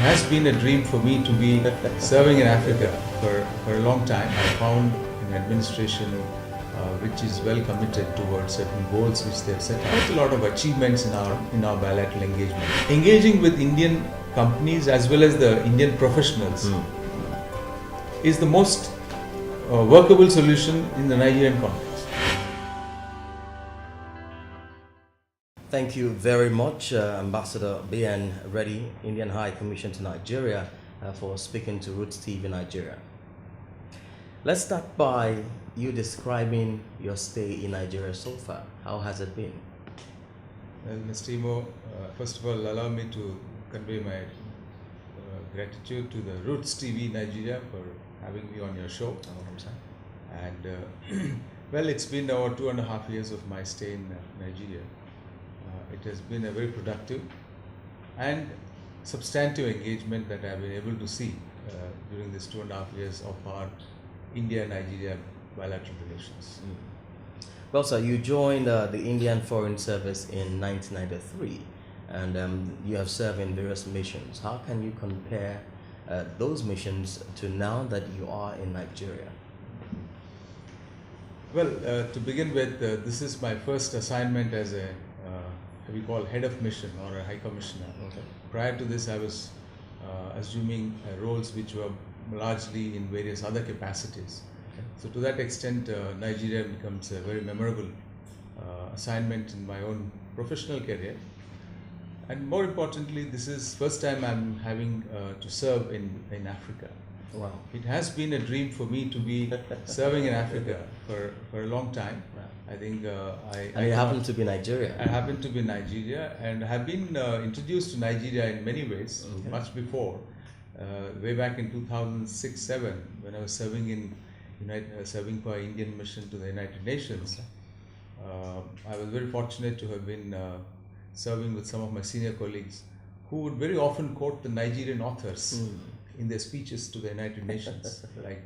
has been a dream for me to be serving in Africa for a long time. I found an administration which is well committed towards certain goals which they have set. Quite a lot of achievements in our bilateral engagement. Engaging with Indian companies as well as the Indian professionals is the most workable solution in the Nigerian context. Thank you very much, Ambassador B.N. Reddy, Indian High Commission to Nigeria, for speaking to Roots TV Nigeria. Let's start by you describing your stay in Nigeria so far. How has it been? Well, Mr. Imo, first of all, allow me to convey my gratitude to the Roots TV Nigeria for having me on your show. And well, it's been over 2.5 years of my stay in Nigeria. It has been a very productive and substantive engagement that I've been able to see during this 2.5 years of our India-Nigeria bilateral relations. Well, sir, you joined the Indian Foreign Service in 1993, and you have served in various missions. How can you compare those missions to now that you are in Nigeria? Well, to begin with, this is my first assignment as a we call head of mission or a high commissioner. Okay. Prior to this, I was assuming roles which were largely in various other capacities. Okay. So to that extent, Nigeria becomes a very memorable assignment in my own professional career. And more importantly, this is first time I'm having to serve in Africa. Wow. It has been a dream for me to be serving in Africa for a long time. Wow. I think And it happened to be Nigeria. I happen to be Nigeria and have been introduced to Nigeria in many ways, Okay. much before. Way back in 2006-07, when I was serving serving for an Indian mission to the United Nations. Okay. I was very fortunate to have been serving with some of my senior colleagues who would very often quote the Nigerian authors in their speeches to the United Nations, like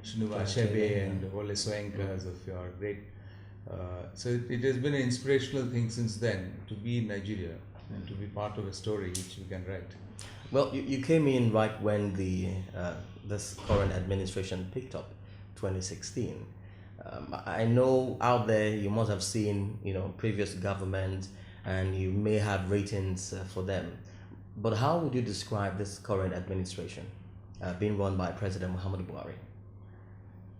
Chinua Achebe and Wole Soyinka of your great. So it has been an inspirational thing since then to be in Nigeria and to be part of a story which we can write. Well, you came in right when this current administration picked up, 2016. I know out there you must have seen previous government and you may have ratings for them. But how would you describe this current administration being run by President Muhammadu Buhari?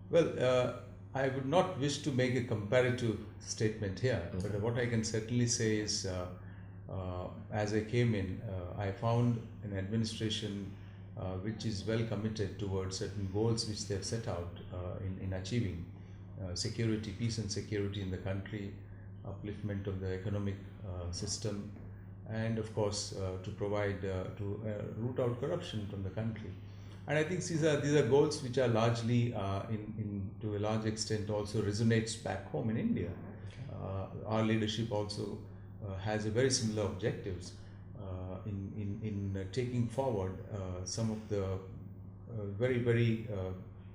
Well, I would not wish to make a comparative statement here, but what I can certainly say is, as I came in, I found an administration which is well committed towards certain goals which they have set out in achieving security, peace and security in the country, upliftment of the economic system, and of course to provide to root out corruption from the country. And I think these are goals which are largely to a large extent also resonates back home in India. Our leadership also has a very similar objectives in taking forward some of the very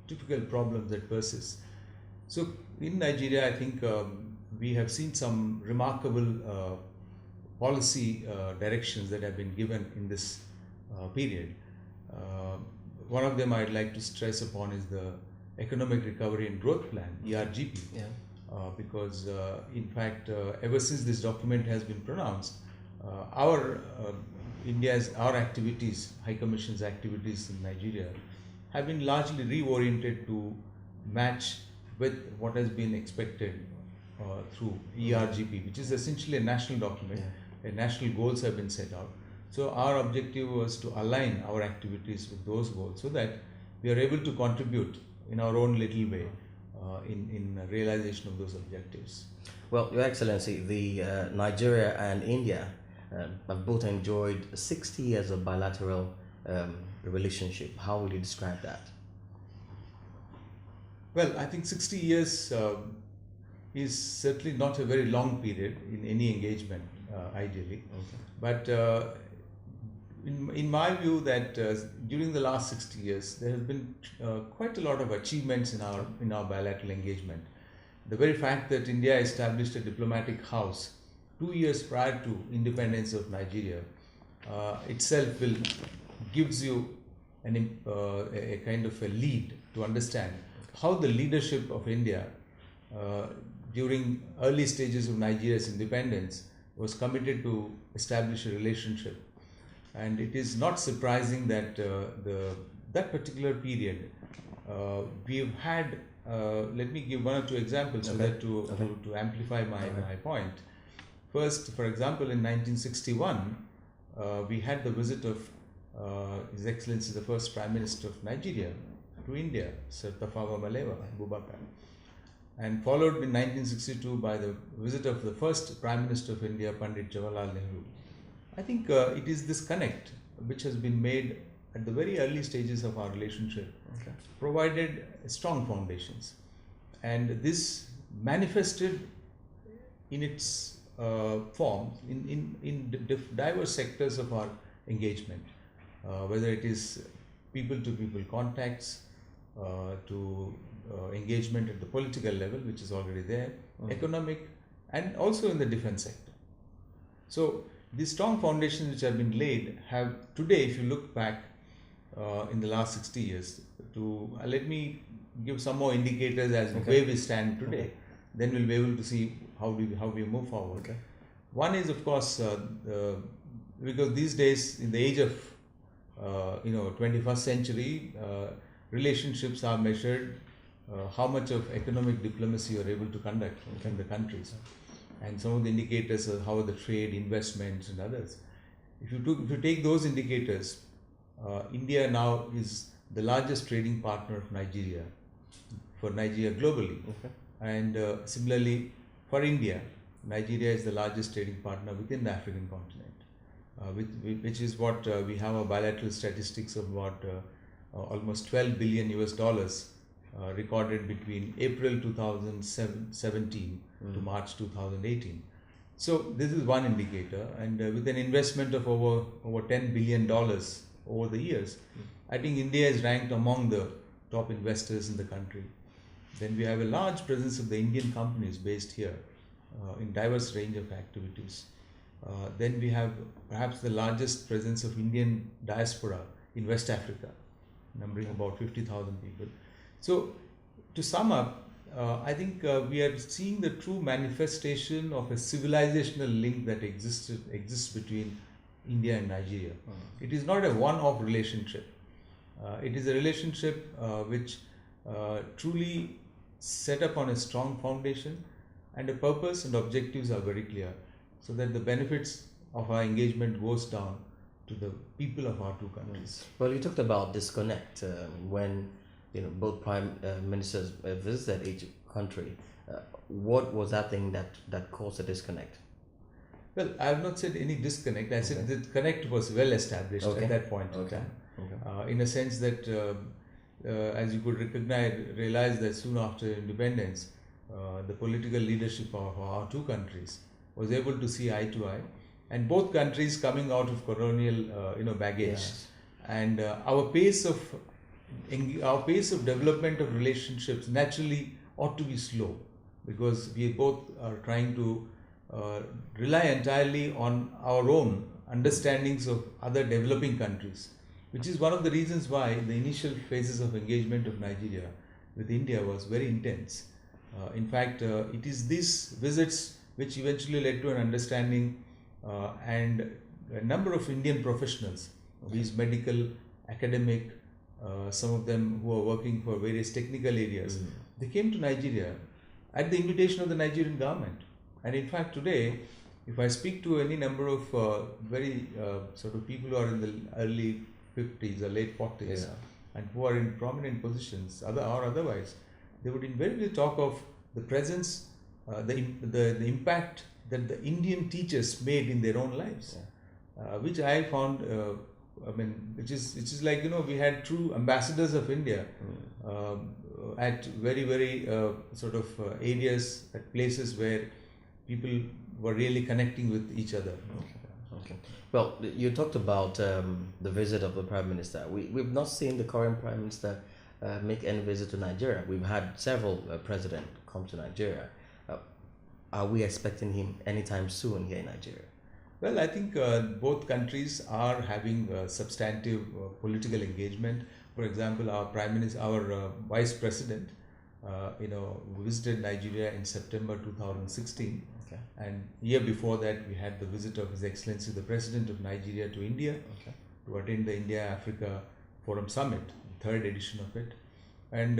difficult problems that persist. So in Nigeria, I think we have seen some remarkable policy directions that have been given in this period. One of them I'd like to stress upon is the Economic Recovery and Growth Plan, ERGP, because in fact, ever since this document has been pronounced, our activities, High Commission's activities in Nigeria, have been largely reoriented to match with what has been expected through ERGP, which is essentially a national document. National goals have been set out. So our objective was to align our activities with those goals so that we are able to contribute in our own little way in realization of those objectives. Well, Your Excellency, the Nigeria and India have both enjoyed 60 years of bilateral relationship. How would you describe that? Well, I think 60 years is certainly not a very long period in any engagement, ideally. Okay. But in my view, that during the last 60 years, there has been quite a lot of achievements in our bilateral engagement. The very fact that India established a diplomatic house 2 years prior to independence of Nigeria itself will gives you a kind of a lead to understand how the leadership of India during early stages of Nigeria's independence was committed to establish a relationship. And it is not surprising that that particular period we've had, let me give one or two examples so that to amplify my point. First, for example, in 1961, we had the visit of His Excellency the first Prime Minister of Nigeria to India, Sir Tafawa Balewa Abubakar, and followed in 1962 by the visit of the first Prime Minister of India, Pandit Jawaharlal Nehru. I think it is this connect which has been made at the very early stages of our relationship, provided strong foundations, and this manifested in its form in diverse sectors of our engagement, whether it is people-to-people contacts, to engagement at the political level, which is already there, economic, and also in the defense sector. So these strong foundations which have been laid have today, if you look back in the last 60 years, let me give some more indicators as where we stand today. Then we'll be able to see how we move forward. One is, of course, because these days in the age of 21st century, relationships are measured how much of economic diplomacy you are able to conduct in the countries, and some of the indicators are how the trade, investments, and others. If you take those indicators, India now is the largest trading partner of Nigeria for Nigeria globally, and similarly for India, Nigeria is the largest trading partner within the African continent, which is what we have a bilateral statistics of about almost $12 billion recorded between April 2017 to March 2018. So this is one indicator, and with an investment of over $10 billion over the years, I think India is ranked among the top investors in the country. Then we have a large presence of the Indian companies based here in diverse range of activities. Then we have perhaps the largest presence of Indian diaspora in West Africa, numbering about 50,000 people. So to sum up, I think we are seeing the true manifestation of a civilizational link that exists between India and Nigeria. It is not a one-off relationship. It is a relationship which truly set up on a strong foundation, and the purpose and objectives are very clear, so that the benefits of our engagement goes down to the people of our two countries. Well, you talked about disconnect when both prime ministers visited each country. What was that thing that caused a disconnect? Well, I have not said any disconnect. I said the connect was well established at that point in time. In a sense that, as you could realize that soon after independence, the political leadership of our two countries was able to see eye to eye, and both countries coming out of colonial baggage, and our pace of development of relationships naturally ought to be slow, because we both are trying to rely entirely on our own understandings of other developing countries, which is one of the reasons why the initial phases of engagement of Nigeria with India was very intense. In fact, it is these visits which eventually led to an understanding, and a number of Indian professionals, these medical, academic, some of them who are working for various technical areas, they came to Nigeria at the invitation of the Nigerian government. And in fact, today, if I speak to any number of very sort of people who are in the early 50s or late 40s, and who are in prominent positions, or otherwise, they would invariably talk of the presence, the impact that the Indian teachers made in their own lives, which I found, which is like, we had true ambassadors of India at very, very sort of areas, at places where people were really connecting with each other. Okay. Well, you talked about the visit of the Prime Minister. We've not seen the current Prime Minister make any visit to Nigeria. We've had several presidents come to Nigeria. Are we expecting him anytime soon here in Nigeria? Well, I think both countries are having substantive political engagement. For example, our Prime Minister, our Vice President, visited Nigeria in September 2016. Okay. And year before that, we had the visit of His Excellency, the President of Nigeria, to India Okay. to attend the India-Africa Forum Summit, third edition of it. And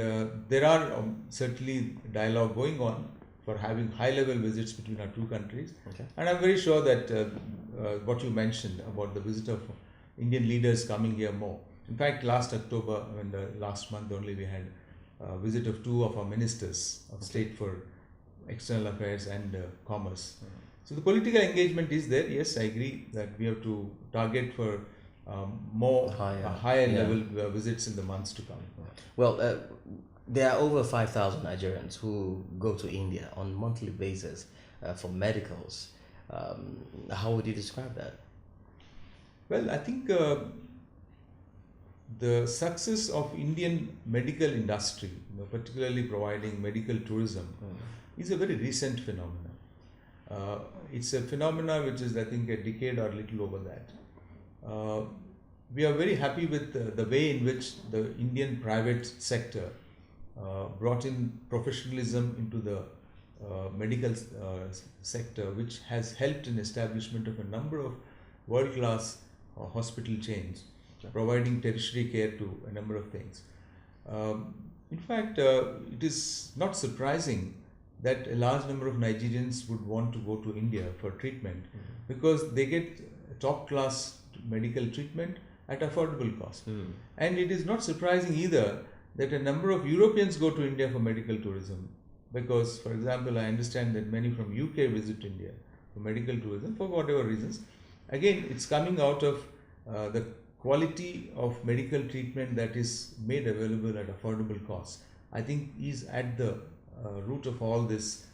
there are certainly dialogue going on for having high-level visits between our two countries. Okay. And I'm very sure that what you mentioned about the visit of Indian leaders coming here more. In fact, last October, last month only, we had a visit of two of our ministers of state for external affairs and commerce. So the political engagement is there. Yes, I agree that we have to target for more higher level visits in the months to come. Well, there are over 5,000 Nigerians who go to India on a monthly basis for medicals. How would you describe that? Well, I think the success of Indian medical industry, particularly providing medical tourism, is a very recent phenomenon. It's a phenomenon which is, I think, a decade or a little over that. We are very happy with the way in which the Indian private sector brought in professionalism into the medical sector, which has helped in establishment of a number of world-class hospital chains, providing tertiary care to a number of things. In fact, it is not surprising that a large number of Nigerians would want to go to India for treatment because they get top-class medical treatment at affordable cost. And it is not surprising either that a number of Europeans go to India for medical tourism because, for example, I understand that many from UK visit India for medical tourism for whatever reasons. Again, it's coming out of the quality of medical treatment that is made available at affordable costs. I think is at the root of all this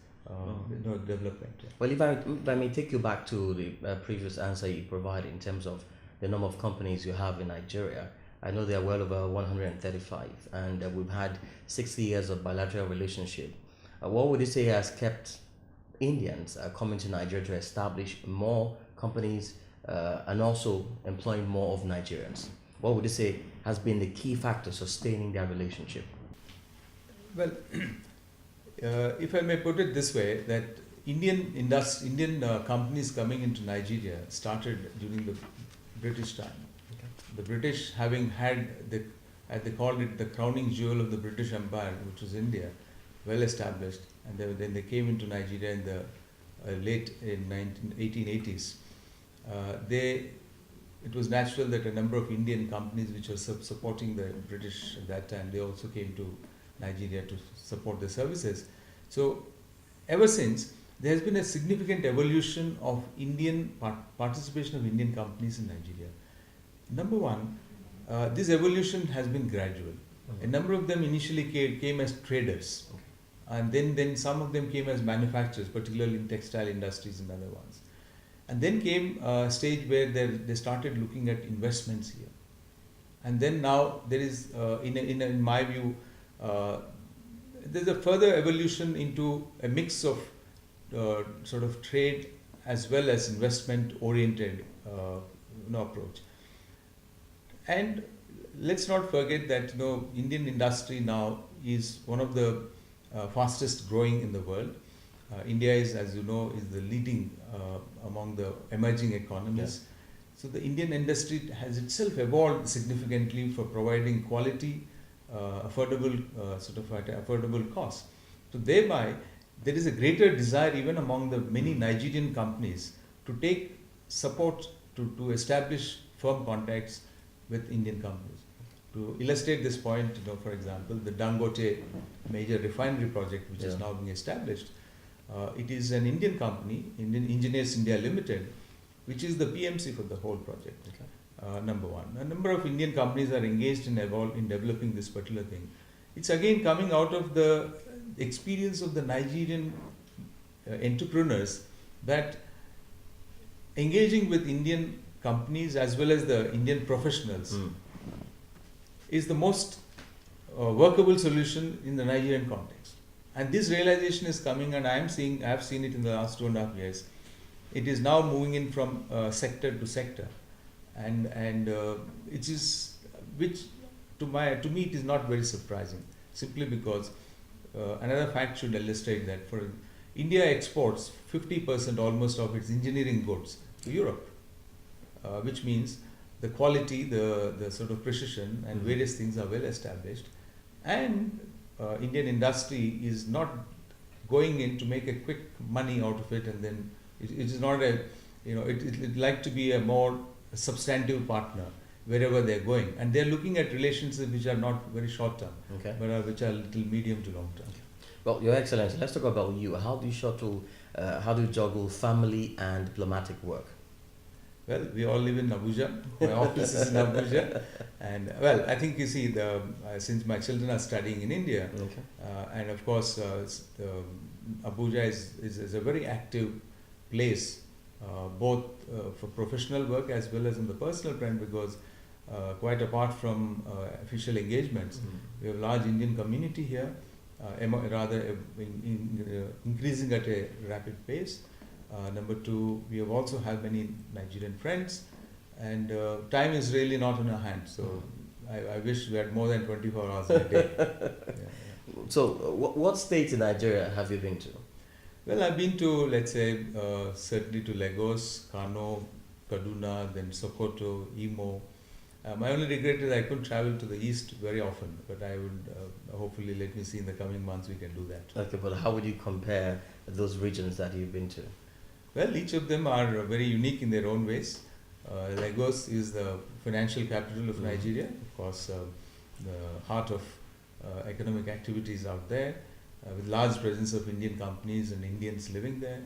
development. Well, if I may take you back to the previous answer you provided in terms of the number of companies you have in Nigeria, I know there are well over 135, and we've had 60 years of bilateral relationship. What would you say has kept Indians coming to Nigeria to establish more companies and also employing more of Nigerians? What would you say has been the key factor sustaining their relationship? Well, if I may put it this way, that Indian companies coming into Nigeria started during the British time. Okay. The British, having had they called it the crowning jewel of the British Empire, which was India, well established, and then they came into Nigeria in the late 1880s. It was natural that a number of Indian companies which were supporting the British at that time, they also came to Nigeria to support the services. So ever since, there has been a significant evolution of Indian participation of Indian companies in Nigeria. Number one, this evolution has been gradual. A number of them initially came as traders, and then some of them came as manufacturers, particularly in textile industries and other ones. And then came a stage where they started looking at investments here. And then now there is, in my view, there's a further evolution into a mix of sort of trade as well as investment oriented approach. And let's not forget that Indian industry now is one of the fastest growing in the world. India is, as you know, is the leading among the emerging economies. Yeah. So the Indian industry has itself evolved significantly for providing quality, affordable at affordable cost. So thereby, there is a greater desire even among the many Nigerian companies to take support to establish firm contacts with Indian companies. To illustrate this point, for example, the Dangote major refinery project, which is now being established, it is an Indian company, Indian Engineers India Limited, which is the PMC for the whole project. Okay. Number one. A number of Indian companies are engaged in developing this particular thing. It's again coming out of the experience of the Nigerian entrepreneurs that engaging with Indian companies as well as the Indian professionals is the most workable solution in the Nigerian context. And this realization is coming, and I have seen it in the last 2.5 years, it is now moving in from sector to sector, and it is which to me it is not very surprising, simply because another fact should illustrate that for India exports 50% almost of its engineering goods to Europe, which means the quality, the sort of precision and various things are well established, and Indian industry is not going in to make a quick money out of it, and then it is not a, it like to be a more substantive partner wherever they're going, and they're looking at relationships which are not very short term, Okay. but which are little medium to long term. Well, Your Excellency, let's talk about you. How do you juggle family and diplomatic work? Well, we all live in Abuja. My office is in Abuja, and well, I think you see since my children are studying in India, Okay. and of course, Abuja is a very active place, both for professional work as well as in the personal front, because quite apart from official engagements, we have a large Indian community here, increasing at a rapid pace. Number two, we have also have many Nigerian friends, and time is really not in our hands. So I wish we had more than 24 hours in a day. Yeah. So, what states in Nigeria have you been to? Well, I've been to, let's say, certainly to Lagos, Kano, Kaduna, then Sokoto, Imo. My only regret is I couldn't travel to the east very often, but I would hopefully, let me see, in the coming months we can do that. Okay, but how would you compare those regions that you've been to? Well, each of them are very unique in their own ways. Lagos is the financial capital of Nigeria, of course, the heart of economic activities out there, with large presence of Indian companies and Indians living there.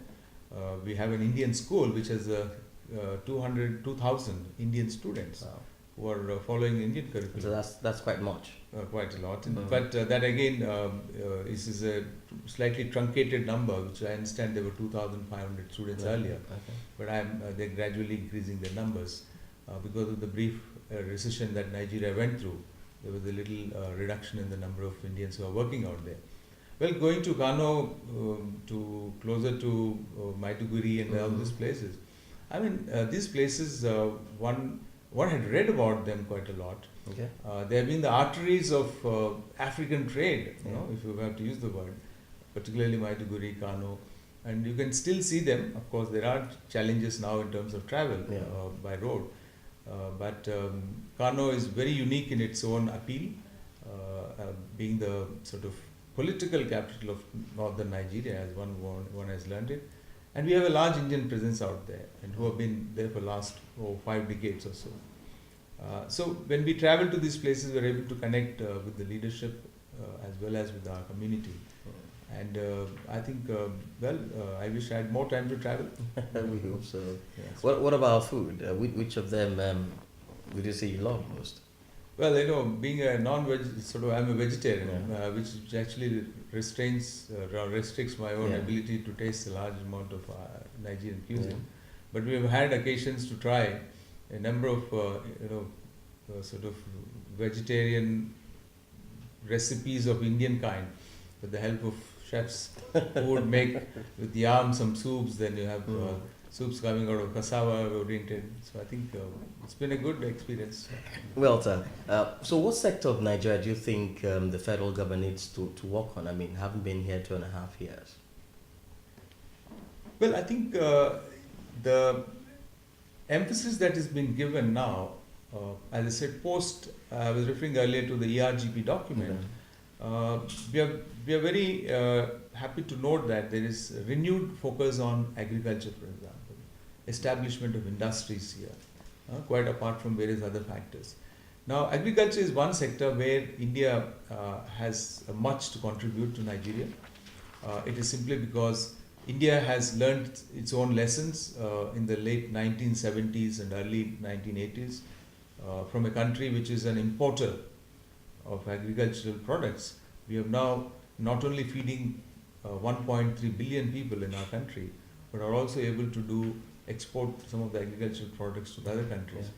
We have an Indian school which has 2,000 Indian students. Wow. Who are following Indian curriculum. So that's quite much. Quite a lot. But that again is a slightly truncated number, which I understand there were 2,500 students earlier. Okay. But they're gradually increasing their numbers because of the brief recession that Nigeria went through. There was a little reduction in the number of Indians who are working out there. Well, going to Kano, to closer to Maiduguri and all these places, I mean, these places, one had read about them quite a lot. Okay. They have been the arteries of African trade, if you have to use the word, particularly Maiduguri, Kano, and you can still see them. Of course, there are challenges now in terms of travel by road, but Kano is very unique in its own appeal, being the sort of political capital of northern Nigeria, as one has learned it. And we have a large Indian presence out there, and who have been there for the last 5 decades or so. So when we travel to these places, we are able to connect with the leadership as well as with our community. And I think, I wish I had more time to travel. We hope so. Yes. What about food? Which of them would you say you love most? Well, being a non-veg, I'm a vegetarian, which actually restricts my own ability to taste a large amount of Nigerian cuisine. But we have had occasions to try a number of, sort of vegetarian recipes of Indian kind with the help of chefs who would make with yam some soups. Then you have soups coming out of cassava oriented. So I think it's been a good experience. Well done. So what sector of Nigeria do you think the federal government needs to work on? I mean, haven't been here 2.5 years. Well, I think the emphasis that is being given now, as I said, I was referring earlier to the ERGP document. We are very happy to note that there is a renewed focus on agriculture, for example, establishment of industries here, quite apart from various other factors. Now, agriculture is one sector where India has much to contribute to Nigeria. It is simply because India has learned its own lessons in the late 1970s and early 1980s from a country which is an importer of agricultural products. We have now not only feeding 1.3 billion people in our country, but are also able to export some of the agricultural products to the other countries.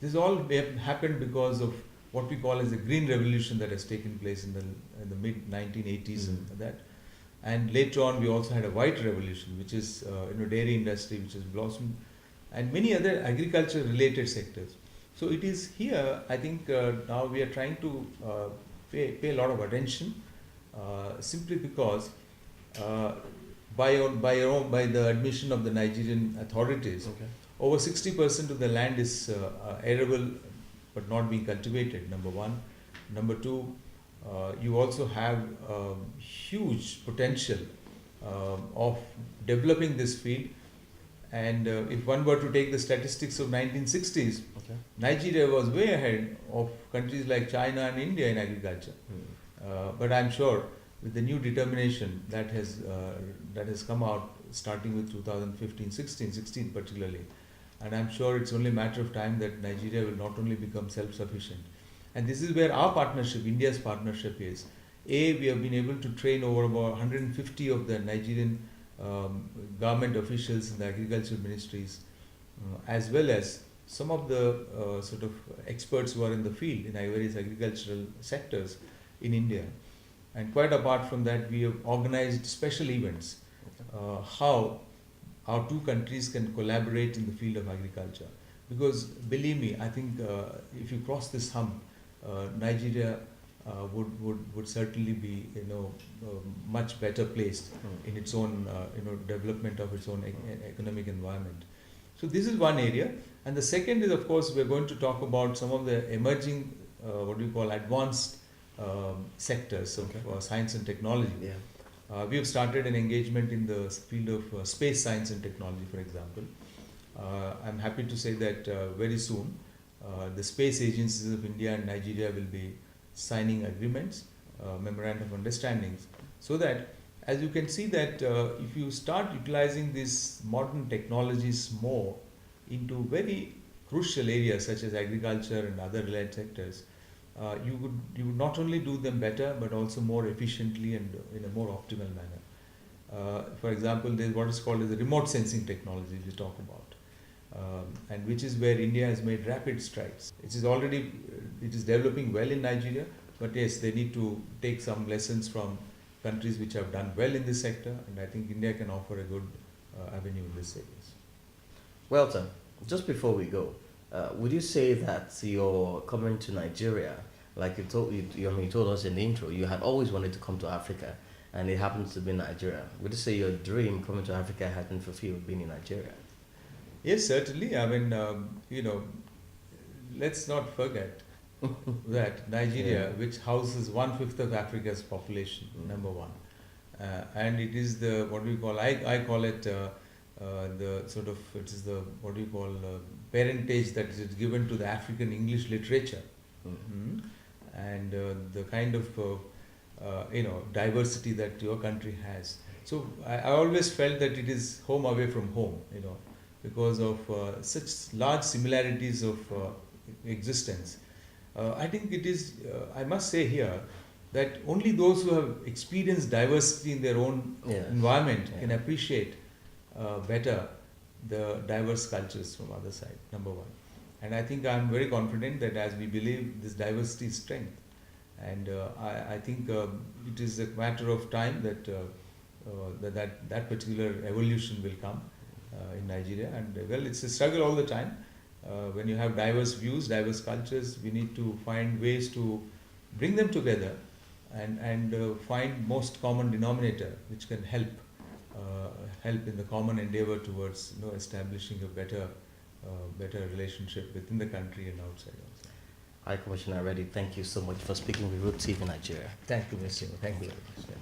This all happened because of what we call as the green revolution that has taken place in the mid 1980s and that. And later on, we also had a white revolution, which is dairy industry, which has blossomed, and many other agriculture related sectors. So it is here, I think now we are trying to pay a lot of attention, simply because uh, by the admission of the Nigerian authorities, Okay. over 60% of the land is arable but not being cultivated, number one. Number two, you also have huge potential of developing this field. And if one were to take the statistics of 1960s, Okay. Nigeria was way ahead of countries like China and India in agriculture. But I'm sure with the new determination that has come out starting with 2015, 16 particularly, and I'm sure it's only a matter of time that Nigeria will not only become self-sufficient. And this is where our partnership, India's partnership is. We have been able to train over about 150 of the Nigerian government officials in the agriculture ministries, as well as some of the sort of experts who are in the field in various agricultural sectors in India. And quite apart from that, we have organized special events, how our two countries can collaborate in the field of agriculture. Because believe me, I think if you cross this hump, Nigeria would certainly be much better placed in its own development of its own economic environment. So this is one area, and the second is, of course, we're going to talk about some of the emerging what do you call advanced sectors of science and technology. Yeah. We have started an engagement in the field of space science and technology, for example. I'm happy to say that very soon the space agencies of India and Nigeria will be signing agreements, memorandum of understandings, so that, as you can see, that if you start utilizing these modern technologies more into very crucial areas such as agriculture and other related sectors, you would not only do them better but also more efficiently and in a more optimal manner. For example, there is what is called as the remote sensing technology we talk about, and which is where India has made rapid strides. It is developing well in Nigeria, but yes, they need to take some lessons from countries which have done well in this sector, and I think India can offer a good avenue in this area. Well, sir, just before we go, would you say that your coming to Nigeria, like you told us in the intro, you had always wanted to come to Africa, and it happens to be Nigeria? Would you say your dream coming to Africa had been fulfilled being in Nigeria? Yes, certainly. I mean, let's not forget that Nigeria, which houses 1/5 of Africa's population, number one, and it is the what we call I call it the sort of it is the what we call parentage that is given to the African English literature, and the kind of diversity that your country has. So I always felt that it is home away from home, because of such large similarities of existence. I think it is, I must say here, that only those who have experienced diversity in their own environment can appreciate better the diverse cultures from other side, number one. And I think I'm very confident that as we believe this diversity is strength, and I think it is a matter of time that that particular evolution will come in Nigeria. And well, it's a struggle all the time. When you have diverse views, diverse cultures, we need to find ways to bring them together and find most common denominator which can help in the common endeavor towards establishing a better relationship within the country and outside also. Hi, Commissioner Reddy. Thank you so much for speaking with Root TV Nigeria. Thank you, Mr. Thank you very much.